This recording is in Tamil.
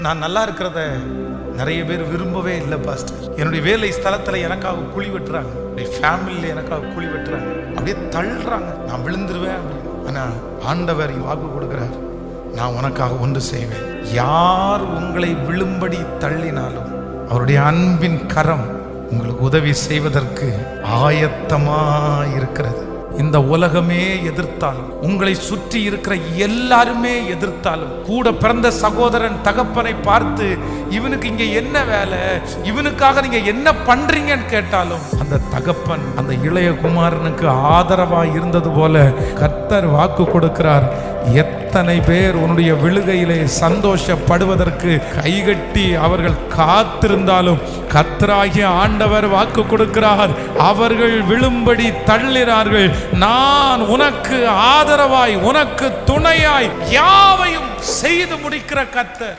நான் நல்லா இருக்கிறத நிறைய பேர் விரும்பவே இல்லை பாஸ்டர். என்னுடைய வேலை ஸ்தலத்துல எனக்காக குழி வெட்டுறாங்க, என்னுடைய ஃபேமிலியில எனக்காக குழி வெட்டுறாங்க, அப்படியே தள்ளுறாங்க, நான் விழுந்துருவேன் அப்படின்னு. ஆனா ஆண்டவர் வாக்கு கொடுக்கிறார், நான் உனக்காக ஒன்று செய்வேன். யார் உங்களை விழும்படி தள்ளினாலும் அவருடைய அன்பின் கரம் உங்களுக்கு உதவி செய்வதற்கு ஆயத்தமா இருக்கிறது. இந்த உலகமே எதிர்த்தாலும், உங்களை சுற்றி இருக்கிற எல்லாருமே எதிர்த்தாலும், கூட பிறந்த சகோதரன் தகப்பனை பார்த்து இவனுக்கு இங்க என்ன வேலை, இவனுக்காக நீங்க என்ன பண்றீங்கன்னு கேட்டாலும் அந்த தகப்பன் அந்த இளைய குமாரனுக்கு ஆதரவா இருந்தது போல கர்த்தர் வாக்கு கொடுக்கிறார். எத்தனை பேர் உன்னுடைய விழுகையிலே சந்தோஷப்படுவதற்கு கைகட்டி அவர்கள் காத்திருந்தாலும் கர்த்தராகிய ஆண்டவர் வாக்கு கொடுக்கிறார், அவர்கள் விழும்படி தள்ளினார்கள், நான் உனக்கு ஆதரவாய் உனக்கு துணையாய் யாவையும் செய்து முடிக்கிற கர்த்தர்.